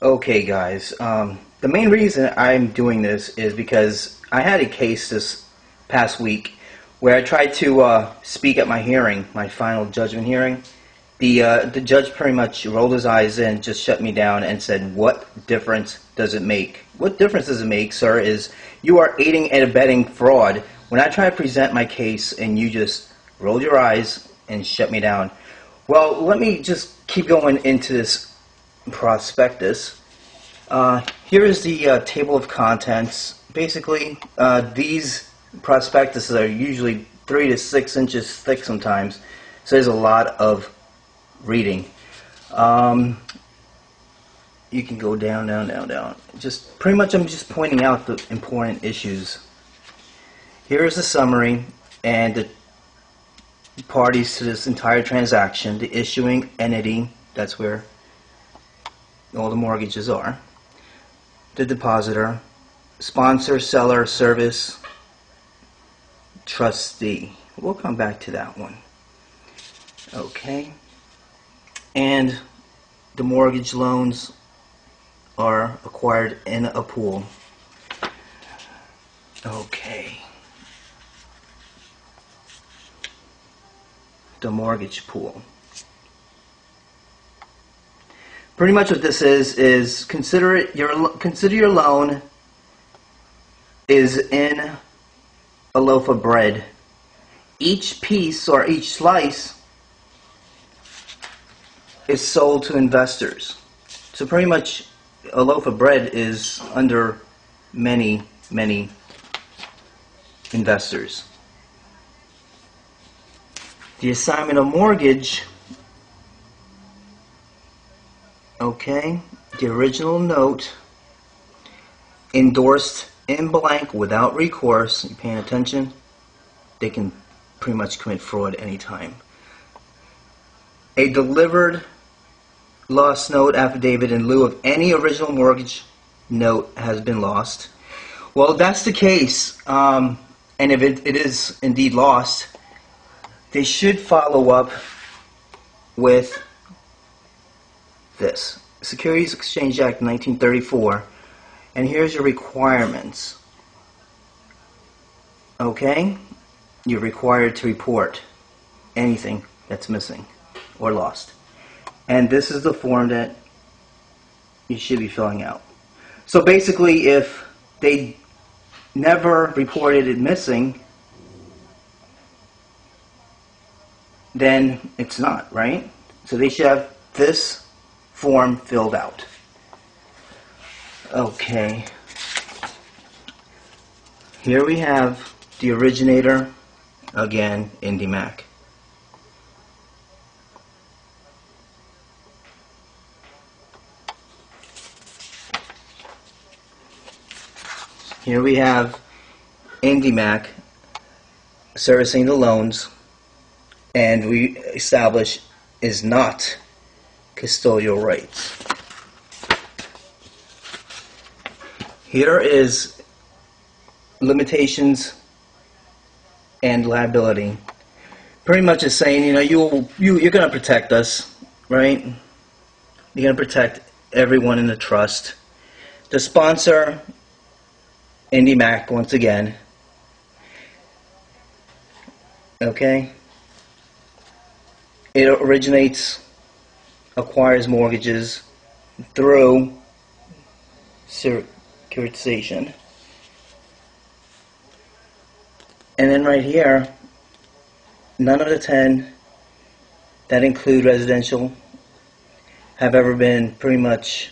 Okay, guys. The main reason I'm doing this is because I had a case this past week where I tried to speak at my hearing, my final judgment hearing. The judge pretty much rolled his eyes in, just shut me down, and said, "What difference does it make? What difference does it make, sir? Is you are aiding and abetting fraud when I try to present my case and you just rolled your eyes and shut me down." Well, let me just keep going into this prospectus. Here is the table of contents. Basically, these prospectuses are usually 3 to 6 inches thick sometimes, so there's a lot of reading. You can go down, down, down, down. Just pretty much, I'm just pointing out the important issues. Here is the summary and the parties to this entire transaction. The issuing entity, that's where all the mortgages are. The depositor, sponsor, seller, service, trustee. We'll come back to that one. Okay. And the mortgage loans are acquired in a pool. Okay. The mortgage pool. Pretty much what this is consider your loan is in a loaf of bread. Each piece or each slice is sold to investors. So pretty much a loaf of bread is under many investors. The assignment of mortgage. Okay, the original note endorsed in blank without recourse. You paying attention? They can pretty much commit fraud anytime. A delivered lost note affidavit in lieu of any original mortgage note has been lost. Well, that's the case, and if it is indeed lost, they should follow up with this. Securities Exchange Act 1934, and here's your requirements. Okay? You're required to report anything that's missing or lost. And this is the form that you should be filling out. So basically, if they never reported it missing, then it's not, right? So they should have this form filled out. Okay. Here we have the originator, again, IndyMac. Here we have IndyMac servicing the loans, and we establish is not custodial rights. Here is limitations and liability. Pretty much is saying, you're going to protect us, right? You're going to protect everyone in the trust. The sponsor, IndyMac, once again. Okay? It acquires mortgages through securitization. And then right here, none of the 10 that include residential have ever been pretty much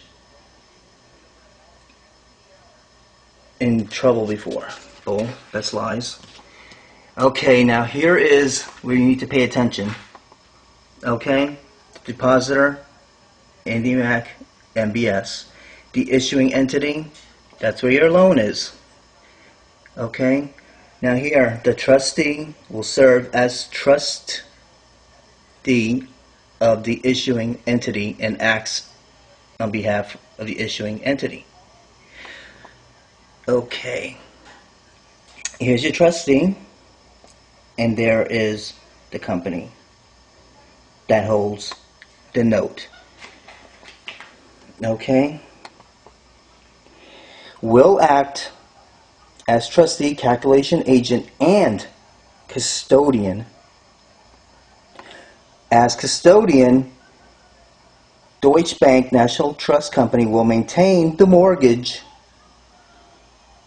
in trouble before. Bull, that's lies. Okay, now here is where you need to pay attention. Okay, depositor, IndyMac, MBS. The issuing entity, that's where your loan is. Okay, now here, the trustee will serve as trustee of the issuing entity and acts on behalf of the issuing entity. Okay, here's your trustee, and there is the company that holds the note. Okay, will act as trustee, calculation agent, and custodian. As custodian, Deutsche Bank National Trust Company will maintain the mortgage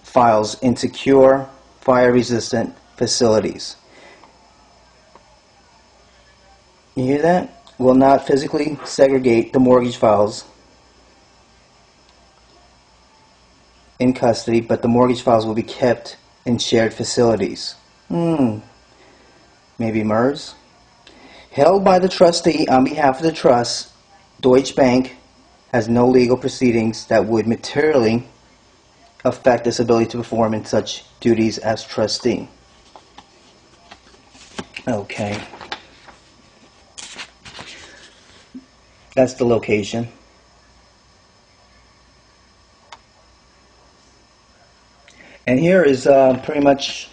files in secure, fire-resistant facilities. You hear that? Will not physically segregate the mortgage files in custody, but the mortgage files will be kept in shared facilities. Maybe MERS? Held by the trustee on behalf of the trust, Deutsche Bank has no legal proceedings that would materially affect its ability to perform in such duties as trustee. Okay. That's the location. And here is pretty much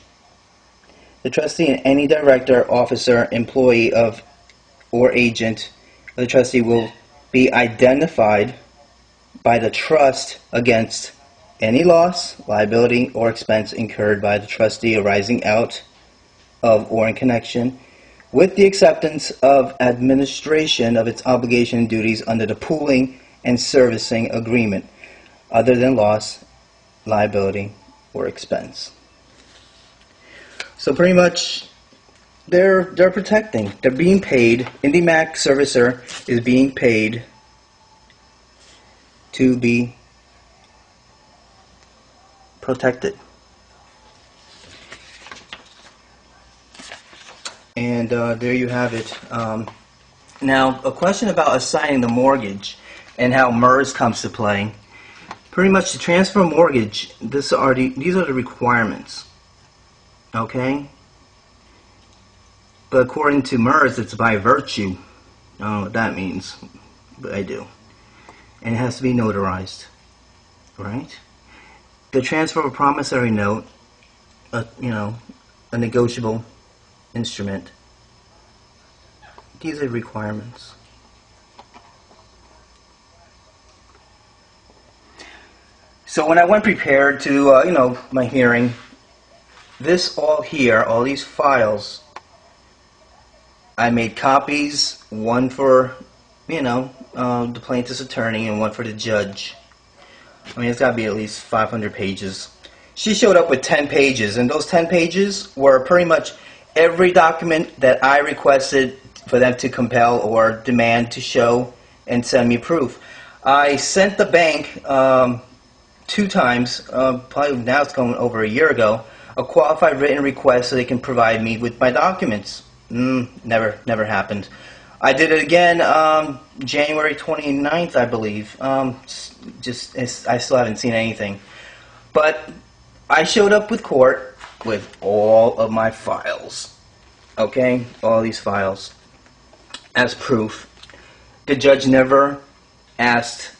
the trustee and any director, officer, employee of or agent of the trustee will be identified by the trust against any loss, liability, or expense incurred by the trustee arising out of or in connection with the acceptance of administration of its obligation and duties under the pooling and servicing agreement, other than loss, liability, or expense. So pretty much they're protecting. They're being paid. IndyMac servicer is being paid to be protected. And there you have it. Now, a question about assigning the mortgage and how MERS comes to play. Pretty much to transfer a mortgage, these are the requirements. Okay? But according to MERS, it's by virtue. I don't know what that means, but I do. And it has to be notarized. Right? The transfer of a promissory note, a negotiable instrument. These are requirements. So when I went prepared to, my hearing, this all here, all these files, I made copies, one for, the plaintiff's attorney and one for the judge. I mean, it's got to be at least 500 pages. She showed up with 10 pages, and those 10 pages were pretty much every document that I requested for them to compel or demand to show and send me proof. I sent the bank 2 times, probably now it's going over a year ago, a qualified written request so they can provide me with my documents. Never happened. I did it again January 29th, I believe. I still haven't seen anything. But I showed up with court with all of my files. Okay? All these files. As proof. The judge never asked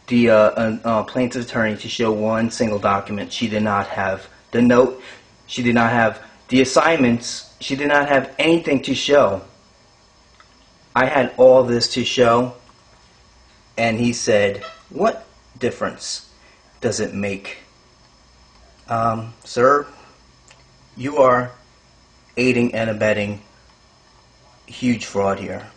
the plaintiff's attorney to show one single document. She did not have the note. She did not have the assignments. She did not have anything to show. I had all this to show, and he said, "What difference does it make?" Sir, you are aiding and abetting huge fraud here.